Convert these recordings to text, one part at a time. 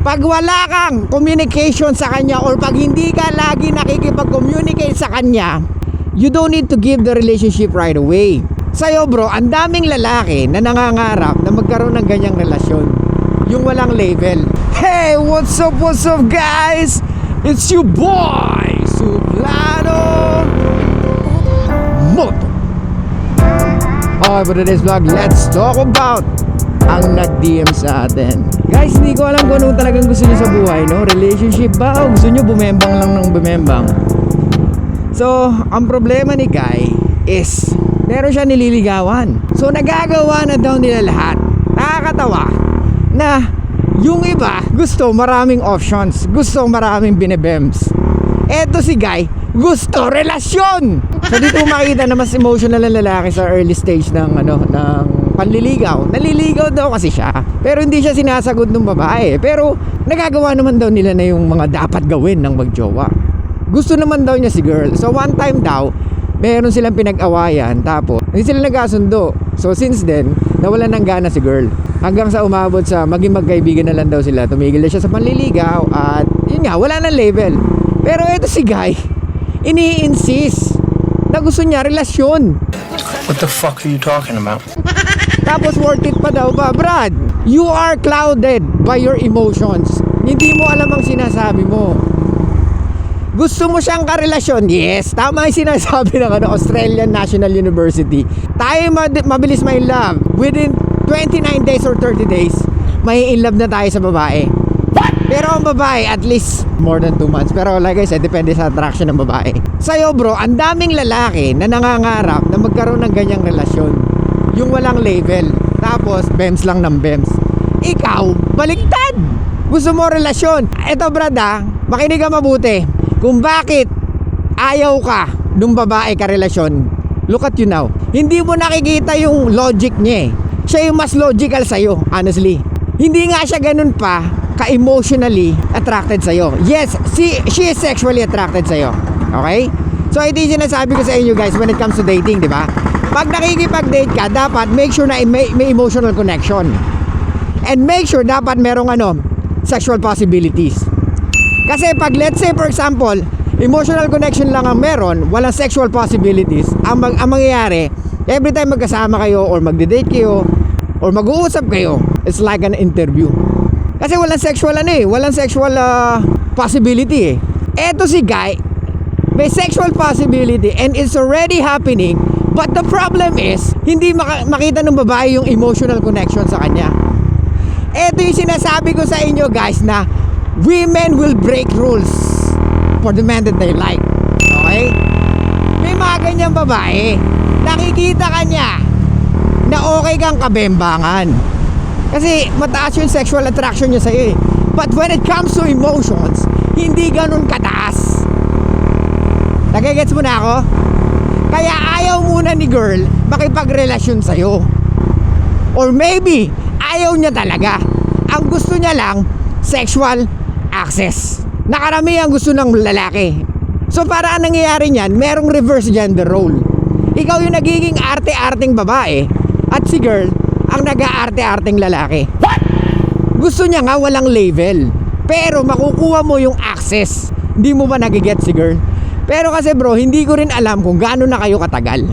Pag wala kang communication sa kanya or pag hindi ka lagi nakikipag-communicate sa kanya, you don't need to give the relationship right away. Sa'yo bro, ang daming lalaki na nangangarap na magkaroon ng ganyang relasyon, yung walang label. Hey, what's up guys? It's your boy Suplano Moto. Okay, for today's vlog, let's talk about ang nag-DM sa atin. Guys, hindi ko alam kung ano talagang gusto niyo sa buhay, no? Relationship ba o gusto niyo bumembang lang ng bumembang? So, ang problema ni Guy is meron siya nililigawan. So, nagagawa na daw nila lahat. Nakakatawa na yung iba gusto maraming options, gusto maraming binebems. Eto si Guy, gusto relasyon. So dito makita na mas emotional ang lalaki sa early stage ng panliligaw. Naliligaw daw kasi siya, pero hindi siya sinasagot ng babae. Pero nagagawa naman daw nila na yung mga dapat gawin ng magjowa. Gusto naman daw niya si girl. So one time daw, meron silang pinag-awayan, tapos hindi sila nagkasundo. So since then, nawalan ng gana si girl. Hanggang sa umabot sa maging magkaibigan na lang daw sila. Tumigil na siya sa panliligaw at yun nga, wala nang label. Pero ito si Guy, ini-insist na gusto niya relasyon. What the fuck are you talking about? Tapos worth it pa daw ba? Brad, you are clouded by your emotions. Hindi mo alam ang sinasabi mo. Gusto mo siyang karelasyon? Yes, tama yung sinasabi ng Australian National University. Tayo mabilis may love. Within 29 days or 30 days, may in love na tayo sa babae. Pero ang babae, at least more than 2 months. Pero like I said, depende sa attraction ng babae. Sa'yo bro, ang daming lalaki na nangangarap na magkaroon ng ganyang relasyon, yung walang label. Tapos, bems lang ng bems. Ikaw, baliktad. Gusto mo relasyon. Eto brad makinig ka mabuti. Kung bakit ayaw ka nung babae ka relasyon, look at you now. Hindi mo nakikita yung logic niya. Siya yung mas logical sa'yo, honestly. Hindi nga siya ganun pa ka-emotionally attracted sa'yo. Yes, she is sexually attracted sa'yo. Okay? So ito yung sinasabi ko sa inyo guys when it comes to dating, di ba? Pag nakikipag-date ka, dapat make sure na may emotional connection. And make sure dapat merong sexual possibilities. Kasi pag let's say for example, emotional connection lang ang meron, walang sexual possibilities, ang mangyayari, every time magkasama kayo or magde-date kayo or mag-uusap kayo, it's like an interview. Kasi walang sexual walang sexual possibility Eto si Guy, may sexual possibility and it's already happening, but the problem is hindi makita ng babae yung emotional connection sa kanya. Eto yung sinasabi ko sa inyo guys na women will break rules for the man that they like. Okay? May mga ganyang babae, nakikita ka niya na okay kang kabembangan kasi mataas yung sexual attraction niya sa'yo But when it comes to emotions, hindi ganun kataas. Nagigets mo na ako? Kaya ayaw muna ni girl makipagrelasyon sa'yo. Or maybe ayaw niya talaga. Ang gusto niya lang sexual access. Nakaramihan gusto ng lalaki. So para ang nangyayari niyan, merong reverse gender role. Ikaw yung nagiging arte-arting babae at si girl ang nag-aarte-arting lalaki. What? Gusto niya nga walang label, pero makukuha mo yung access. Hindi mo ba nagigets si girl? Pero kasi bro, hindi ko rin alam kung gaano na kayo katagal.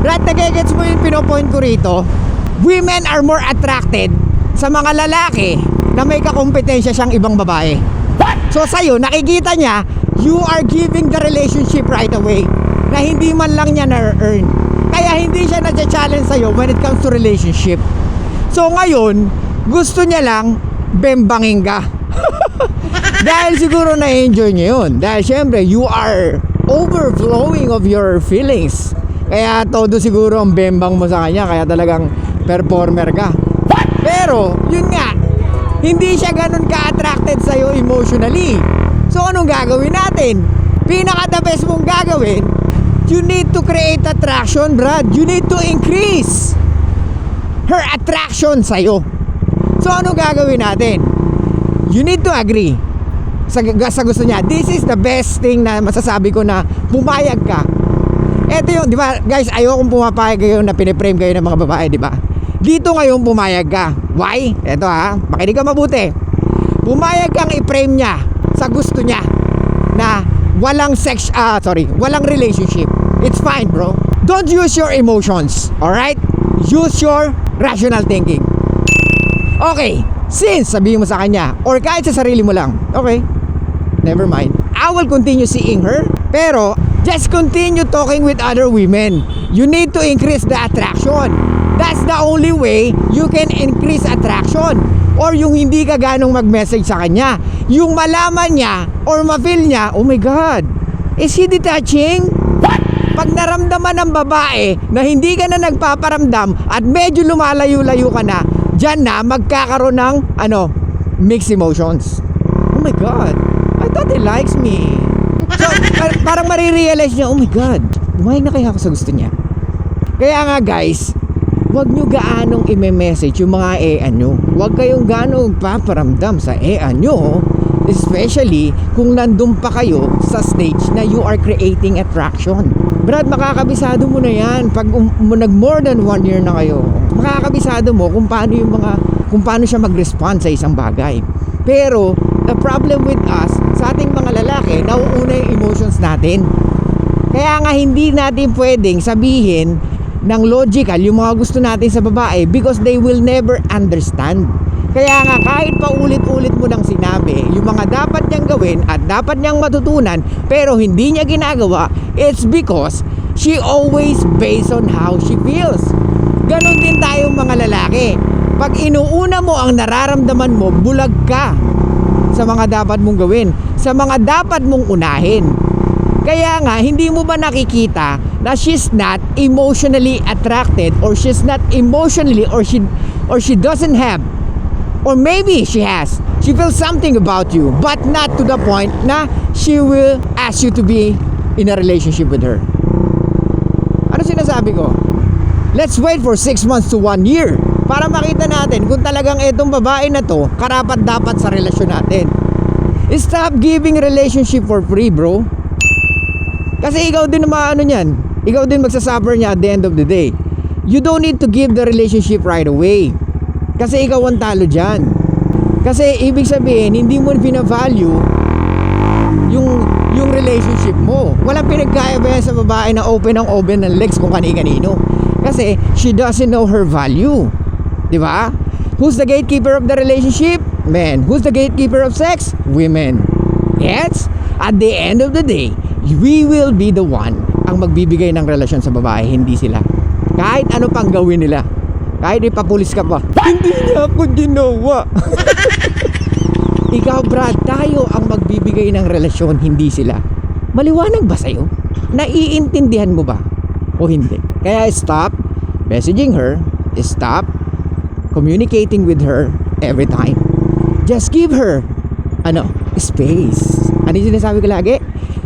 Right, nagigets mo yung pinopoint ko rito? Women are more attracted sa mga lalaki na may kakompetensya siyang ibang babae. What? So sa'yo, nakikita niya, you are giving the relationship right away na hindi man lang niya na-earn. Kaya hindi siya na-challenge sa'yo when it comes to relationship. So ngayon, gusto niya lang bembangin ka. Dahil siguro na-enjoy niya yun. Dahil syempre, you are overflowing of your feelings. Kaya todo siguro ang bembang mo sa kanya. Kaya talagang performer ka. Pero, yun nga, hindi siya ganun ka-attracted sa'yo emotionally. So anong gagawin natin? Pinaka-the best mong gagawin, you need to create attraction, Brad. You need to increase her attraction sa'yo. So ano gagawin natin? You need to agree sa gusto niya. This is the best thing na masasabi ko na pumayag ka. Eto yung, di ba guys, ayokong pumapayag kayo na piniprame kayo ng mga babae, di ba? Dito ngayon pumayag ka. Why? Eto makinig ka mabuti. pumayag kang i-frame niya sa gusto niya na walang walang relationship. It's fine, bro. Don't use your emotions, alright? Use your rational thinking. Okay, since sabihin mo sa kanya, or kahit sa sarili mo lang, okay, never mind. I will continue seeing her, pero just continue talking with other women. You need to increase the attraction. That's the only way you can increase attraction. Or yung hindi ka ganong mag-message sa kanya. Yung malaman niya or ma-feel niya, oh my God, is he detaching? Pag naramdaman ng babae na hindi ka na nagpaparamdam at medyo lumalayo-layo ka na, dyan na magkakaroon ng mixed emotions. Oh my God, I thought he likes me. So, parang marirealize niya, oh my God, bumayag na kaya ako sa gusto niya. Kaya nga guys, huwag nyo gaanong i-message yung mga EA nyo. Huwag kayong gaanong paparamdam sa EA nyo, especially kung nandun pa kayo sa stage na you are creating attraction. Brad, makakabisado mo na yan pag nag more than 1 year na kayo. Makakabisado mo kung paano siya mag-respond sa isang bagay. Pero the problem with us, sa ating mga lalaki, nauuna yung emotions natin. Kaya nga hindi natin pwedeng sabihin ng logical yung mga gusto natin sa babae because they will never understand. Kaya nga kahit pa ulit-ulit mo nang sinabi yung mga dapat niyang gawin at dapat niyang matutunan pero hindi niya ginagawa, it's because she always based on how she feels. Ganon din tayong mga lalaki. Pag inuuna mo ang nararamdaman mo, bulag ka sa mga dapat mong gawin, sa mga dapat mong unahin. Kaya nga, hindi mo ba nakikita na she's not emotionally attracted or she's not emotionally or she doesn't have, or maybe she has, she feels something about you but not to the point na she will ask you to be in a relationship with her. Ano sinasabi ko? Let's wait for 6 months to 1 year para makita natin kung talagang etong babae na to karapat dapat sa relasyon natin. Stop giving relationship for free, bro. Kasi ikaw din naman niyan. Ikaw din magsasuffer niya at the end of the day. You don't need to give the relationship right away. Kasi ikaw ang talo dyan. Kasi ibig sabihin, hindi mo bina-value yung relationship mo. Walang pinagkaya ba yan sa babae na open ng legs kung kani-kanino. Kasi she doesn't know her value. Di ba? Who's the gatekeeper of the relationship? Men. Who's the gatekeeper of sex? Women. Yes? At the end of the day, we will be the one ang magbibigay ng relasyon sa babae, hindi sila. Kahit ano pang gawin nila, kahit ipapulis ka pa, hindi niya ako ginawa. Ikaw, Brad, tayo ang magbibigay ng relasyon, hindi sila. Maliwanag ba sa'yo? Naiintindihan mo ba? O hindi? Kaya stop messaging her, stop communicating with her every time. Just give her space. Ano yung sinasabi ko lagi?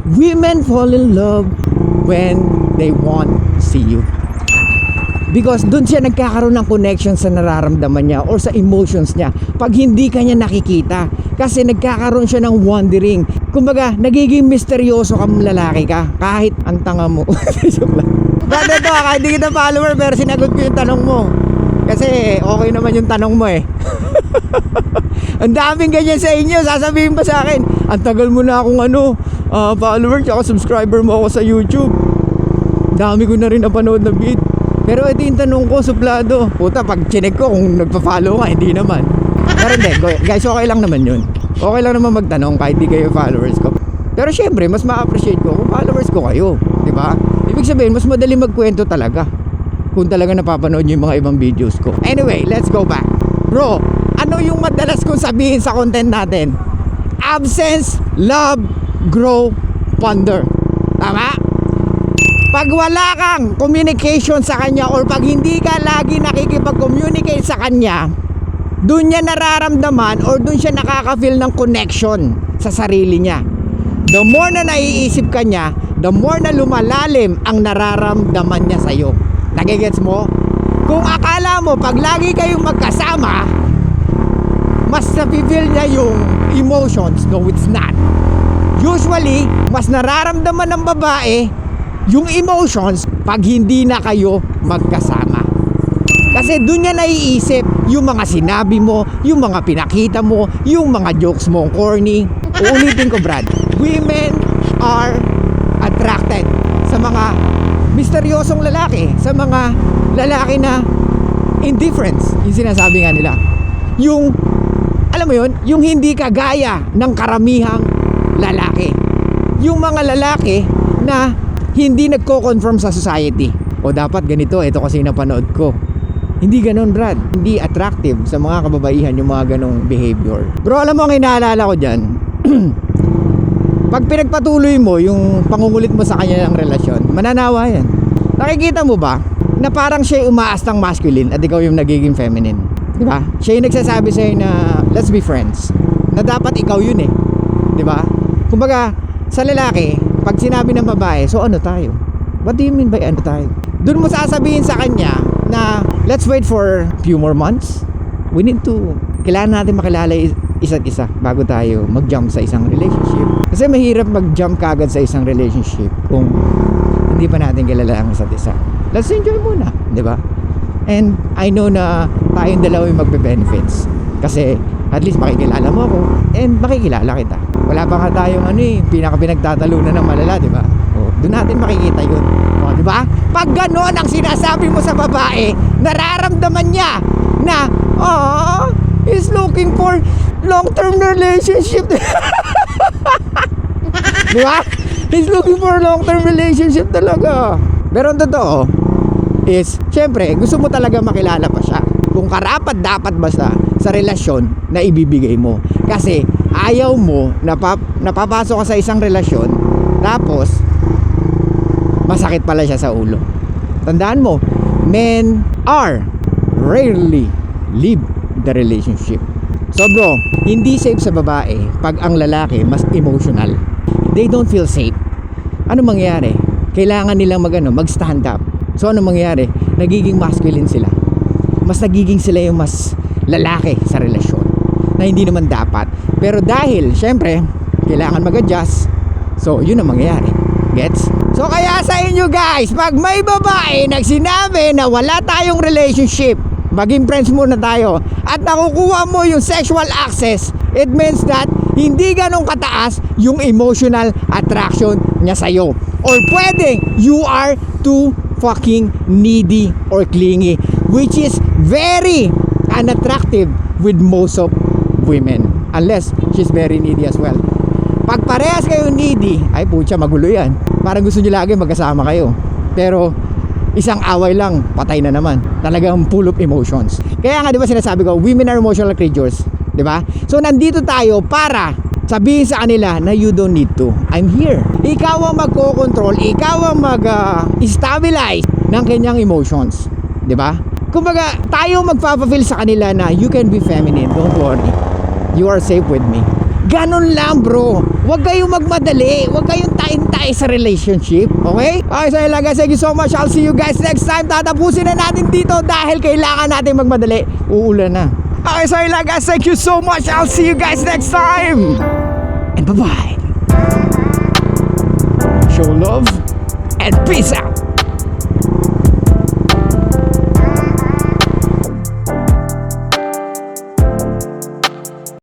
Women fall in love when they want to see you. Because doon siya nagkakaroon ng connection sa nararamdaman niya or sa emotions niya pag hindi ka niya nakikita. Kasi nagkakaroon siya ng wondering. Kumbaga, nagiging misteryoso kang lalaki ka kahit ang tanga mo. But ito, kahit hindi kita follower pero sinagot ko yung tanong mo. Kasi okay naman yung tanong mo eh. Ang daming ganyan sa inyo. Sasabihin pa sa akin, ang tagal mo na akong follower tsaka subscriber mo ako sa YouTube. Dami ko na rin napanood na beat. Pero ito yung tanong ko, suplado. Puta, pag chinek ko kung nagpa-follow ka, hindi naman. Pero hindi, guys, okay lang naman yun. Okay lang naman magtanong kahit di kayo followers ko. Pero syempre, mas ma-appreciate ko kung followers ko kayo. Diba? Ibig sabihin, mas madali magkwento talaga kung talaga napapanood nyo yung mga ibang videos ko. Anyway, let's go back. Bro, ano yung madalas kong sabihin sa content natin? Absence, love, grow, ponder. Tama? Pag wala kang communication sa kanya or pag hindi ka lagi nakikipag-communicate sa kanya, dun niya nararamdaman or dun siya nakaka-feel ng connection sa sarili niya. The more na naiisip ka niya, the more na lumalalim ang nararamdaman niya sa'yo. Nagigets mo? Kung akala mo pag lagi kayong magkasama, mas napifeel niya yung emotions. No, it's not. Usually, mas nararamdaman ng babae yung emotions pag hindi na kayo magkasama. Kasi doon niya naiisip yung mga sinabi mo, yung mga pinakita mo, yung mga jokes mo corny. Uulitin ko, Brad. Women are attracted sa mga misteryosong lalaki, sa mga lalaki na indifference, yung sinasabi nga nila. Yung, alam mo yun, yung hindi kagaya ng karamihang lalaki. Yung mga lalaki na hindi nagko-conform sa society. O dapat ganito, ito kasi napanood ko. Hindi ganon, Brad. Hindi attractive sa mga kababaihan yung mga ganong behavior. Bro, alam mo ang inaalala ko dyan? Pag pinagpatuloy mo yung pangungulit mo sa kanya ng relasyon, mananawa yan. Nakikita mo ba na parang siya yung umaastang masculine at ikaw yung nagiging feminine? Di ba? Siya yung nagsasabi sa'yo na let's be friends. Na dapat ikaw yun eh. Di ba? Kumbaga, sa lalaki, pag sinabi ng babae, so ano tayo? What do you mean by ano tayo? Doon mo sasabihin sa kanya na let's wait for few more months. We need to, kailangan natin makilala isa't isa bago tayo mag-jump sa isang relationship. Kasi mahirap mag-jump kagad sa isang relationship kung hindi pa natin kilala ang isa't isa. Let's enjoy muna, di ba? And I know na tayong dalawa yung magbe-benefits. Kasi at least makikilala mo ako and makikilala kita. Wala pa nga tayong pinagtatalunan ng malala, di ba? O, doon natin makikita yun. O, di ba? Pag gano'n ang sinasabi mo sa babae, nararamdaman niya na, oh, he's looking for long-term relationship. Di ba? He's looking for long-term relationship talaga. Pero ang totoo is, syempre, gusto mo talaga makilala pa siya. Kung karapat dapat ba sa relasyon na ibibigay mo. Kasi ayaw mo napapasok ka sa isang relasyon tapos masakit pala siya sa ulo. Tandaan mo, men are rarely leave the relationship. So bro, hindi safe sa babae pag ang lalaki mas emotional. They don't feel safe. Ano mangyayari? Kailangan nilang mag-stand up. So ano mangyayari? Nagiging masculine sila. Mas nagiging sila yung mas lalaki sa relasyon na hindi naman dapat. Pero dahil syempre kailangan mag-adjust, so yun ang mangyayari. Gets? So kaya sa inyo guys, pag may babae nagsinabi na wala tayong relationship, maging friends muna tayo, at nakukuha mo yung sexual access, it means that hindi ganun kataas yung emotional attraction niya sa'yo. Or pwedeng you are too fucking needy or clingy, which is very unattractive with most of women, unless she's very needy as well. Pag parehas kayo needy, ay putya, magulo yan. Parang gusto nyo lagi magkasama kayo, pero isang away lang, patay na naman. Talagang full of emotions. Kaya nga, di ba sinasabi ko, women are emotional creatures, di ba? So nandito tayo para sabihin sa kanila na you don't need to. I'm here. Ikaw ang magko-control, ikaw ang mag-stabilize ng kanyang emotions, di ba? Kumbaga, tayo magpapafeel sa kanila na you can be feminine, don't worry. You are safe with me. Ganon lang bro. Huwag kayong magmadali. Huwag kayong tayo sa relationship. Okay? Okay, so yun lang guys. Thank you so much. I'll see you guys next time. Tatapusin na natin dito dahil kailangan natin magmadali. Uulan na. Okay, so yun lang guys. Thank you so much. I'll see you guys next time. And bye-bye. Show love and peace out.